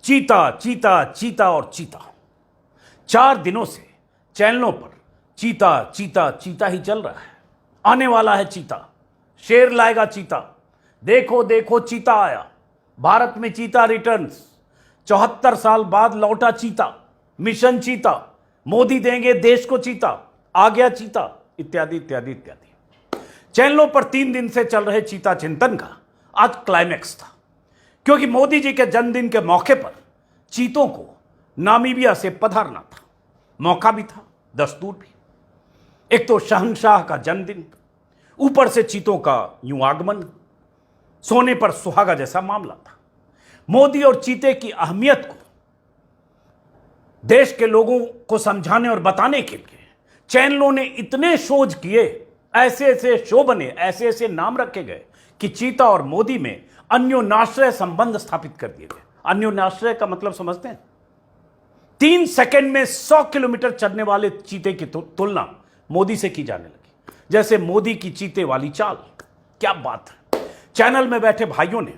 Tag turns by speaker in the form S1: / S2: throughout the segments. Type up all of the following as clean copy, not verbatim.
S1: चीता चीता चीता और चीता। 4 दिनों से चैनलों पर चीता चीता चीता ही चल रहा है। आने वाला है चीता, शेर लाएगा चीता, देखो देखो चीता आया, भारत में चीता रिटर्न्स, 74 साल बाद लौटा चीता, मिशन चीता, मोदी देंगे देश को चीता, आ गया चीता, इत्यादि इत्यादि इत्यादि। चैनलों पर 3 दिन से चल रहे चीता चिंतन का आज क्लाइमैक्स था, क्योंकि मोदी जी के जन्मदिन के मौके पर चीतों को नामीबिया से पधारना था। मौका भी था, दस्तूर भी। एक तो शहंशाह का जन्मदिन, ऊपर से चीतों का यूं आगमन, सोने पर सुहागा जैसा मामला था। मोदी और चीते की अहमियत को देश के लोगों को समझाने और बताने के लिए चैनलों ने इतने शोज किए, ऐसे ऐसे शो बने, ऐसे ऐसे नाम रखे गए कि चीता और मोदी में अन्योन्याश्रय संबंध स्थापित कर दिए गए। अन्योन्याश्रय का मतलब समझते हैं? 3 सेकंड में 100 किलोमीटर चलने वाले चीते की तुलना मोदी से की जाने लगी, जैसे मोदी की चीते वाली चाल। क्या बात है! चैनल में बैठे भाइयों ने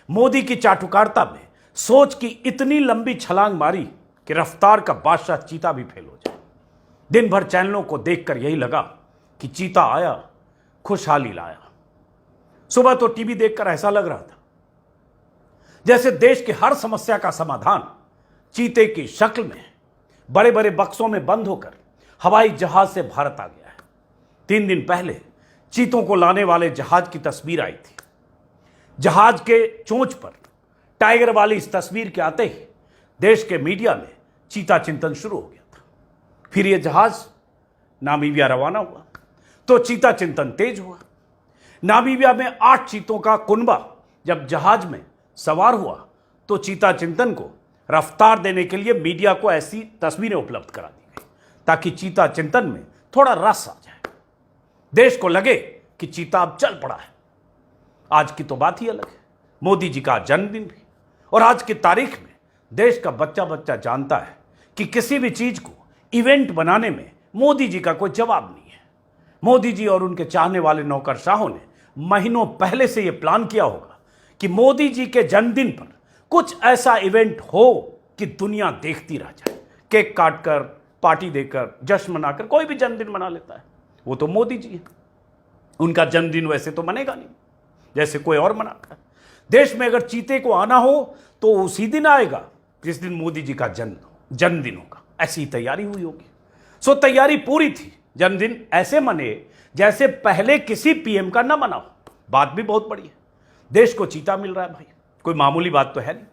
S1: मोदी की चाटुकारिता में सोच की इतनी लंबी छलांग मारी कि रफ्तार का बादशाह चीता भी फेल हो जाए। दिन भर चैनलों को देखकर यही लगा कि चीता आया, खुशहाली लाया। सुबह तो टीवी देखकर ऐसा लग रहा था जैसे देश की हर समस्या का समाधान चीते की शक्ल में बड़े बड़े बक्सों में बंद होकर हवाई जहाज से भारत आ गया है। 3 दिन पहले चीतों को लाने वाले जहाज की तस्वीर आई थी। जहाज के चोंच पर टाइगर वाली इस तस्वीर के आते ही देश के मीडिया में चीता चिंतन शुरू हो गया था। फिर यह जहाज नामीबिया रवाना हुआ तो चीता चिंतन तेज हुआ। नामीबिया में 8 चीतों का कुनबा जब जहाज में सवार हुआ तो चीता चिंतन को रफ्तार देने के लिए मीडिया को ऐसी तस्वीरें उपलब्ध करा दी गई ताकि चीता चिंतन में थोड़ा रस आ जाए, देश को लगे कि चीता अब चल पड़ा है। आज की तो बात ही अलग है, मोदी जी का जन्मदिन भी, और आज की तारीख में देश का बच्चा बच्चा जानता है कि किसी भी चीज को इवेंट बनाने में मोदी जी का कोई जवाब नहीं है। मोदी जी और उनके चाहने वाले नौकरशाहों ने महीनों पहले से यह प्लान किया होगा कि मोदी जी के जन्मदिन पर कुछ ऐसा इवेंट हो कि दुनिया देखती रह जाए। केक काटकर, पार्टी देकर, जश्न मनाकर कोई भी जन्मदिन मना लेता है, वो तो मोदी जी है। उनका जन्मदिन वैसे तो मनेगा नहीं जैसे कोई और मनाता है। देश में अगर चीते को आना हो तो उसी दिन आएगा जिस दिन मोदी जी का जन्मदिन होगा। ऐसी तैयारी हुई होगी। सो तैयारी पूरी थी। जन्मदिन ऐसे मने जैसे पहले किसी पीएम का न मना हो। बात भी बहुत बड़ी है, देश को चीता मिल रहा है भाई, कोई मामूली बात तो है नहीं।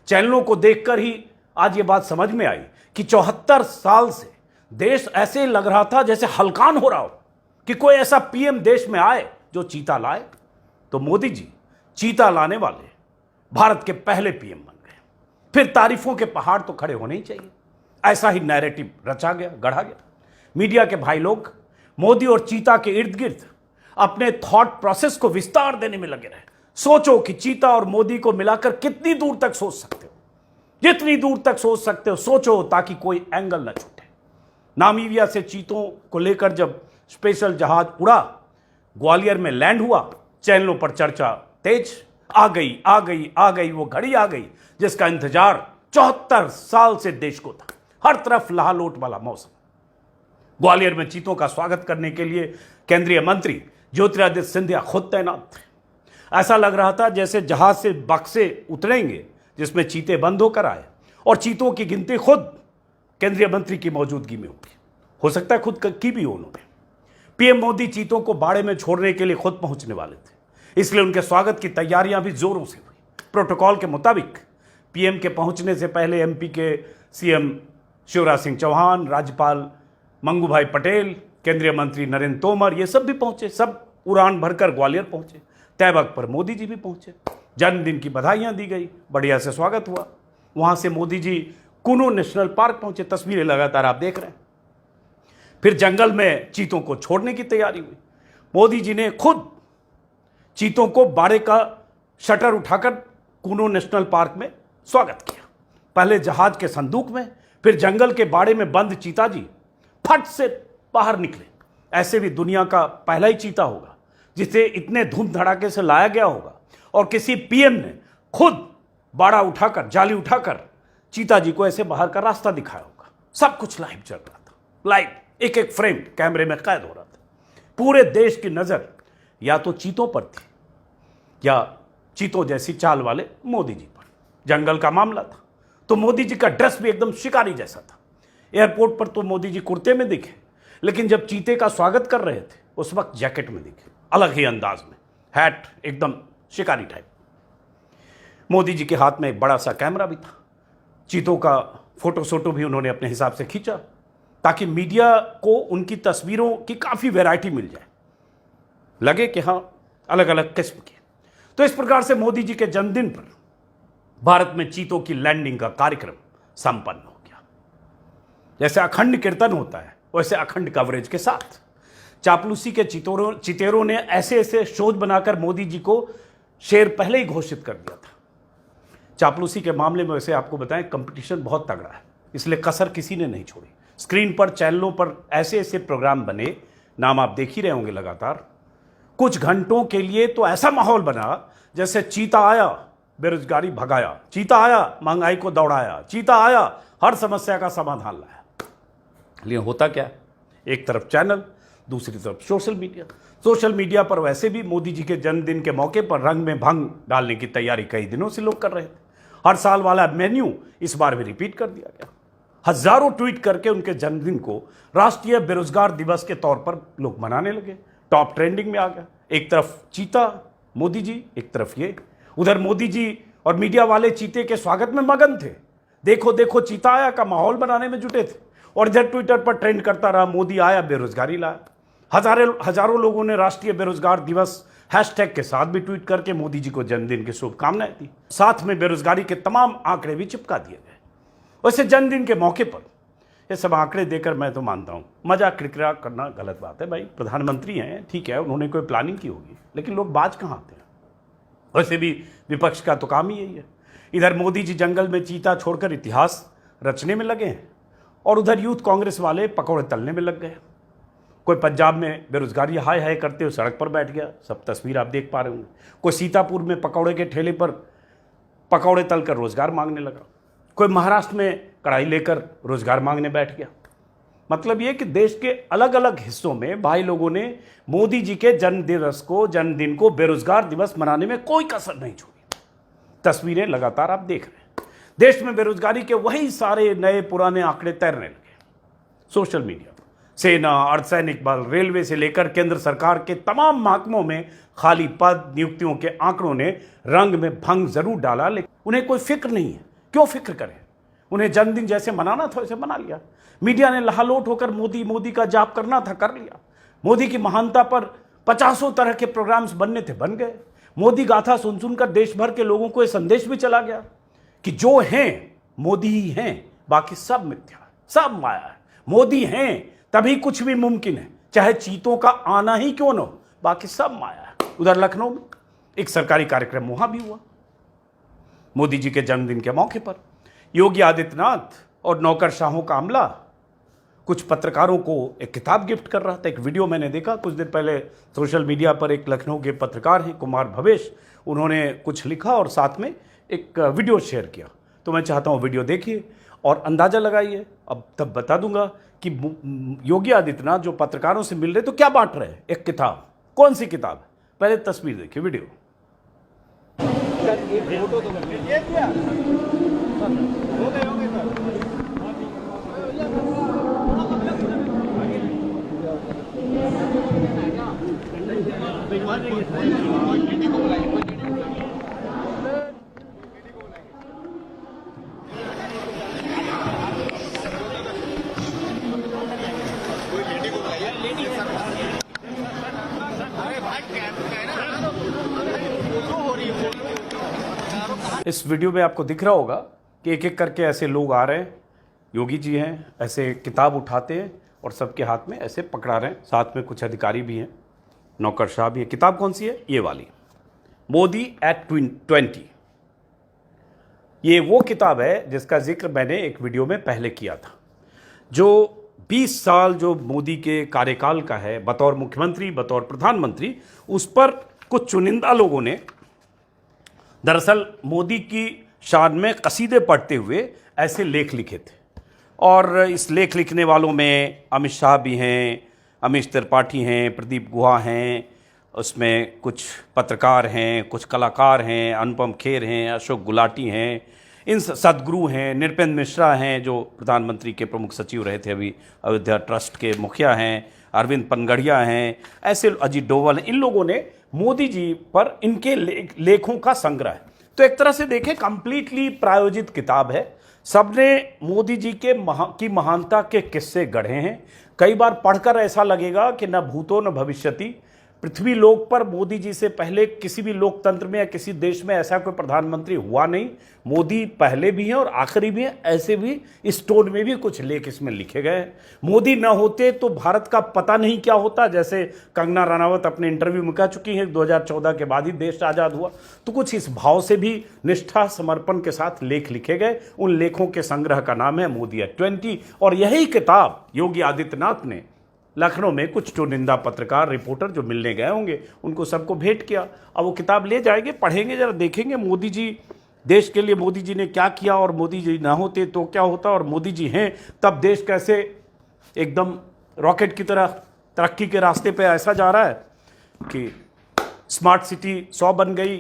S1: चैनलों को देखकर ही आज ये बात समझ में आई कि 74 साल से देश ऐसे लग रहा था जैसे हलकान हो रहा हो कि कोई ऐसा पीएम देश में आए जो चीता लाए। तो मोदी जी चीता लाने वाले भारत के पहले पीएम बन गए। फिर तारीफों के पहाड़ तो खड़े होने ही चाहिए। ऐसा ही नैरेटिव रचा गया, गढ़ा गया। मीडिया के भाई लोग मोदी और चीता के इर्द गिर्द अपने थॉट प्रोसेस को विस्तार देने में लगे रहे। सोचो कि चीता और मोदी को मिलाकर कितनी दूर तक सोच सकते हो, जितनी दूर तक सोच सकते हो सोचो, ताकि कोई एंगल न छूटे। नामीबिया से चीतों को लेकर जब स्पेशल जहाज उड़ा, ग्वालियर में लैंड हुआ, चैनलों पर चर्चा तेज। आ गई आ गई आ गई वो घड़ी आ गई जिसका इंतजार 74 साल से देश को था। हर तरफ लहालोट वाला मौसम। ग्वालियर में चीतों का स्वागत करने के लिए केंद्रीय मंत्री ज्योतिरादित्य सिंधिया खुद तैनात थे। ऐसा लग रहा था जैसे जहाज से बक्से उतरेंगे जिसमें चीते बंद होकर आए और चीतों की गिनती खुद केंद्रीय मंत्री की मौजूदगी में होगी। हो सकता है खुद की भी हो उन्होंने। पीएम मोदी चीतों को बाड़े में छोड़ने के लिए खुद पहुंचने वाले थे, इसलिए उनके स्वागत की तैयारियां भी जोरों से हुई। प्रोटोकॉल के मुताबिक पीएम के पहुंचने से पहले एमपी के सीएम शिवराज सिंह चौहान, राज्यपाल मंगू भाई पटेल, केंद्रीय मंत्री नरेंद्र तोमर, ये सब भी पहुंचे। सब उड़ान भरकर ग्वालियर पहुंचे। तय वक्त पर मोदी जी भी पहुंचे। जन्मदिन की बधाइयां दी गई, बढ़िया से स्वागत हुआ। वहां से मोदी जी कुनो नेशनल पार्क पहुंचे। तस्वीरें लगातार आप देख रहे हैं। फिर जंगल में चीतों को छोड़ने की तैयारी हुई। मोदी जी ने खुद चीतों को बाड़े का शटर उठाकर कुनो नेशनल पार्क में स्वागत किया। पहले जहाज के संदूक में, फिर जंगल के बाड़े में बंद चीता जी फट से बाहर निकले। ऐसे भी दुनिया का पहला ही चीता होगा जिसे इतने धूम धड़ाके से लाया गया होगा और किसी पीएम ने खुद बाड़ा उठाकर, जाली उठाकर चीता जी को ऐसे बाहर का रास्ता दिखाया होगा। सब कुछ लाइव चल रहा था, लाइव, एक एक फ्रेम कैमरे में कैद हो रहा था। पूरे देश की नजर या तो चीतों पर थी या चीतों जैसी चाल वाले मोदी जी पर। जंगल का मामला था तो मोदी जी का ड्रेस भी एकदम शिकारी जैसा था। एयरपोर्ट पर तो मोदी जी कुर्ते में दिखे, लेकिन जब चीते का स्वागत कर रहे थे उस वक्त जैकेट में दिखे, अलग ही अंदाज में, हैट एकदम शिकारी टाइप। मोदी जी के हाथ में एक बड़ा सा कैमरा भी था। चीतों का फोटो भी उन्होंने अपने हिसाब से खींचा ताकि मीडिया को उनकी तस्वीरों की काफ़ी वैरायटी मिल जाए, लगे कि हाँ अलग अलग किस्म की। तो इस प्रकार से मोदी जी के जन्मदिन पर भारत में चीतों की लैंडिंग का कार्यक्रम संपन्न हो गया। जैसे अखंड कीर्तन होता है वैसे अखंड कवरेज के साथ चापलूसी के चितेरों ने ऐसे ऐसे शोध बनाकर मोदी जी को शेर पहले ही घोषित कर दिया था। चापलूसी के मामले में वैसे आपको बताएं कंपटीशन बहुत तगड़ा है, इसलिए कसर किसी ने नहीं छोड़ी। स्क्रीन पर, चैनलों पर ऐसे ऐसे प्रोग्राम बने, नाम आप देख ही रहे होंगे लगातार। कुछ घंटों के लिए तो ऐसा माहौल बना जैसे चीता आया बेरोजगारी भगाया, चीता आया महंगाई को दौड़ाया, चीता आया हर समस्या का समाधान लाया। लेकिन होता क्या, एक तरफ चैनल, दूसरी तरफ सोशल मीडिया पर वैसे भी मोदी जी के जन्मदिन के मौके पर रंग में भंग डालने की तैयारी कई दिनों से लोग कर रहे थे। हर साल वाला मेन्यू इस बार भी रिपीट कर दिया गया। हजारों ट्वीट करके उनके जन्मदिन को राष्ट्रीय बेरोजगार दिवस के तौर पर लोग मनाने लगे। टॉप ट्रेंडिंग में आ गया। एक तरफ चीता मोदी जी, एक तरफ ये। उधर मोदी जी और मीडिया वाले चीते के स्वागत में मगन थे। देखो देखो चीता आया का माहौल बनाने में जुटे थे। और इधर ट्विटर पर ट्रेंड करता रहा मोदी आया बेरोजगारी लाया। हजारों लोगों ने राष्ट्रीय बेरोजगार दिवस हैशटैग के साथ भी ट्वीट करके मोदी जी को जन्मदिन की शुभकामनाएं दी। साथ में बेरोजगारी के तमाम आंकड़े भी चिपका दिए गए। वैसे जन्मदिन के मौके पर ये सब आंकड़े देकर मैं तो मानता हूं मजाक किरकिरा करना गलत बात है। भाई प्रधानमंत्री हैं, ठीक है, उन्होंने कोई प्लानिंग की होगी, लेकिन लोग बाज कहाँ आते हैं। वैसे भी विपक्ष का तो काम ही यही है। इधर मोदी जी जंगल में चीता छोड़कर इतिहास रचने में लगे हैं और उधर यूथ कांग्रेस वाले पकौड़े तलने में लग गए। कोई पंजाब में बेरोजगारी हाय हाय करते हुए सड़क पर बैठ गया, सब तस्वीर आप देख पा रहे होंगे। कोई सीतापुर में पकौड़े के ठेले पर पकौड़े तलकर रोजगार मांगने लगा। कोई महाराष्ट्र में कढ़ाई लेकर रोजगार मांगने बैठ गया। मतलब ये कि देश के अलग अलग हिस्सों में भाई लोगों ने मोदी जी के जन्मदिन को बेरोजगार दिवस मनाने में कोई कसर नहीं छोड़ी। तस्वीरें लगातार आप देख रहे हैं। देश में बेरोजगारी के वही सारे नए पुराने आंकड़े तैरने लगे। सोशल मीडिया, सेना, अर्धसैनिक बल, रेलवे से लेकर केंद्र सरकार के तमाम महकमों में खाली पद, नियुक्तियों के आंकड़ों ने रंग में भंग जरूर डाला, लेकिन उन्हें कोई फिक्र नहीं है। क्यों फिक्र करें? उन्हें जन्मदिन जैसे मनाना था वैसे मना लिया। मीडिया ने लहालोट होकर मोदी का जाप करना था, कर लिया। मोदी की महानता पर 50 तरह के प्रोग्राम्स बनने थे, बन गए। मोदी गाथा सुन सुनकर देश भर के लोगों को यह संदेश भी चला गया कि जो हैं मोदी ही हैं, बाकी सब मिथ्या, सब माया है। मोदी हैं तभी कुछ भी मुमकिन है, चाहे चीतों का आना ही क्यों न हो, बाकी सब माया है। उधर लखनऊ में एक सरकारी कार्यक्रम वहां भी हुआ मोदी जी के जन्मदिन के मौके पर। योगी आदित्यनाथ और नौकरशाहों का अमला कुछ पत्रकारों को एक किताब गिफ्ट कर रहा था। एक वीडियो मैंने देखा कुछ दिन पहले सोशल मीडिया पर। एक लखनऊ के पत्रकार हैं कुमार भवेश, उन्होंने कुछ लिखा और साथ में एक वीडियो शेयर किया। तो मैं चाहता हूँ वीडियो देखिए और अंदाज़ा लगाइए। अब तब बता दूंगा कि योगी आदित्यनाथ जो पत्रकारों से मिल रहे तो क्या बांट रहे हैं। एक किताब, कौन सी किताब है, पहले तस्वीर देखिए, वीडियो। इस वीडियो में आपको दिख रहा होगा कि एक एक करके ऐसे लोग आ रहे हैं। योगी जी हैं, ऐसे किताब उठाते हैं और सबके हाथ में ऐसे पकड़ा रहे हैं। साथ में कुछ अधिकारी भी हैं, नौकरशाह भी है। किताब कौन सी है? ये वाली, मोदी एट 20। ये वो किताब है जिसका जिक्र मैंने एक वीडियो में पहले किया था। जो 20 साल जो मोदी के कार्यकाल का है बतौर मुख्यमंत्री, बतौर प्रधानमंत्री, उस पर कुछ चुनिंदा लोगों ने दरअसल मोदी की शान में कसीदे पढ़ते हुए ऐसे लेख लिखे थे। और इस लेख लिखने वालों में अमित शाह भी हैं, अमीश त्रिपाठी हैं, प्रदीप गुहा हैं, उसमें कुछ पत्रकार हैं, कुछ कलाकार हैं, अनुपम खेर हैं, अशोक गुलाटी हैं, इन सदगुरु हैं, नृपेंद्र मिश्रा हैं जो प्रधानमंत्री के प्रमुख सचिव रहे थे, अभी अयोध्या ट्रस्ट के मुखिया हैं, अरविंद पनगड़िया हैं, ऐसे अजीत डोभाल हैं। इन लोगों ने मोदी जी पर इनके लेखों का संग्रह है। तो एक तरह से देखें कंप्लीटली प्रायोजित किताब है। सबने मोदी जी की महानता के किस्से गढ़े हैं। कई बार पढ़कर ऐसा लगेगा कि न भूतो न भविष्यति, पृथ्वी लोक पर मोदी जी से पहले किसी भी लोकतंत्र में या किसी देश में ऐसा कोई प्रधानमंत्री हुआ नहीं। मोदी पहले भी हैं और आखिरी भी हैं। ऐसे भी इस टोन में भी कुछ लेख इसमें लिखे गए हैं। मोदी न होते तो भारत का पता नहीं क्या होता, जैसे कंगना रनावत अपने इंटरव्यू में कह चुकी हैं 2014 के बाद ही देश आज़ाद हुआ। तो कुछ इस भाव से भी निष्ठा समर्पण के साथ लेख लिखे गए। उन लेखों के संग्रह का नाम है मोदी एट 20। और यही किताब योगी आदित्यनाथ ने लखनऊ में कुछ चुनिंदा पत्रकार रिपोर्टर जो मिलने गए होंगे उनको सबको भेंट किया। अब वो किताब ले जाएंगे, पढ़ेंगे, जरा देखेंगे मोदी जी, देश के लिए मोदी जी ने क्या किया, और मोदी जी ना होते तो क्या होता, और मोदी जी हैं तब देश कैसे एकदम रॉकेट की तरह तरक्की के रास्ते पे ऐसा जा रहा है कि स्मार्ट सिटी 100 बन गई,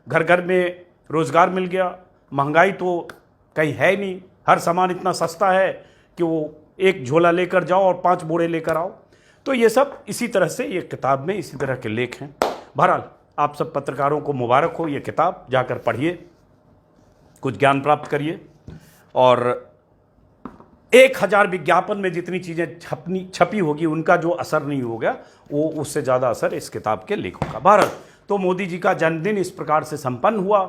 S1: घर घर में रोजगार मिल गया, महंगाई तो कहीं है नहीं, हर सामान इतना सस्ता है कि वो एक झोला लेकर जाओ और 5 बोरे लेकर आओ। तो ये सब इसी तरह से ये किताब में इसी तरह के लेख हैं। बहरहाल आप सब पत्रकारों को मुबारक हो, ये किताब जाकर पढ़िए, कुछ ज्ञान प्राप्त करिए। और 1000 विज्ञापन में जितनी चीज़ें छपी होगी उनका जो असर नहीं होगा वो उससे ज़्यादा असर इस किताब के लेखों का। बहरहाल तो मोदी जी का जन्मदिन इस प्रकार से संपन्न हुआ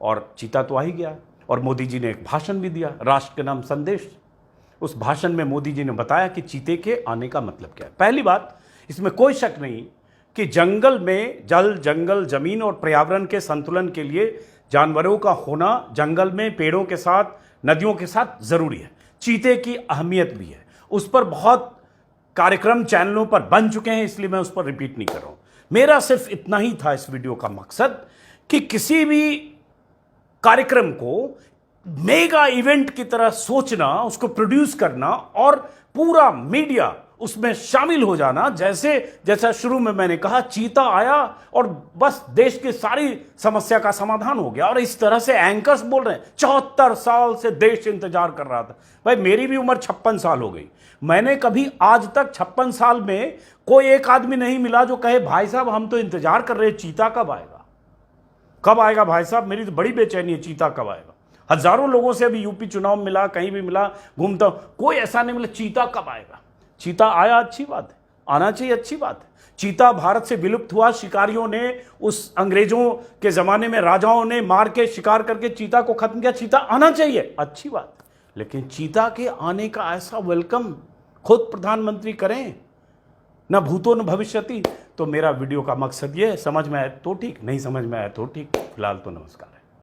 S1: और चीता तो आ ही गया। और मोदी जी ने एक भाषण भी दिया, राष्ट्र के नाम संदेश। उस भाषण में मोदी जी ने बताया कि चीते के आने का मतलब क्या है। पहली बात, इसमें कोई शक नहीं कि जंगल में जल, जंगल, जमीन और पर्यावरण के संतुलन के लिए जानवरों का होना जंगल में पेड़ों के साथ, नदियों के साथ जरूरी है। चीते की अहमियत भी है। उस पर बहुत कार्यक्रम चैनलों पर बन चुके हैं, इसलिए मैं उस पर रिपीट नहीं कर रहा हूं। मेरा सिर्फ इतना ही था इस वीडियो का मकसद कि किसी भी कार्यक्रम को मेगा इवेंट की तरह सोचना, उसको प्रोड्यूस करना और पूरा मीडिया उसमें शामिल हो जाना। जैसा शुरू में मैंने कहा, चीता आया और बस देश की सारी समस्या का समाधान हो गया। और इस तरह से एंकर्स बोल रहे हैं 74 साल से देश इंतजार कर रहा था। भाई मेरी भी उम्र 56 साल हो गई, मैंने कभी आज तक 56 साल में कोई एक आदमी नहीं मिला जो कहे भाई साहब हम तो इंतजार कर रहे हैं, चीता कब आएगा, कब आएगा भाई साहब, मेरी तो बड़ी बेचैनी है, चीता कब आएगा। हजारों लोगों से अभी यूपी चुनाव में मिला, कहीं भी मिला, घूमता हूं, कोई ऐसा नहीं मिला चीता कब आएगा। चीता आया, अच्छी बात है, आना चाहिए, अच्छी बात है। चीता भारत से विलुप्त हुआ, शिकारियों ने, उस अंग्रेजों के जमाने में राजाओं ने मार के शिकार करके चीता को खत्म किया। चीता आना चाहिए, अच्छी बात है, लेकिन चीता के आने का ऐसा वेलकम खुद प्रधानमंत्री करें, न भूतो न भविष्यति। तो मेरा वीडियो का मकसद ये है, समझ में आए तो ठीक, नहीं समझ में आए तो ठीक। फिलहाल तो नमस्कार।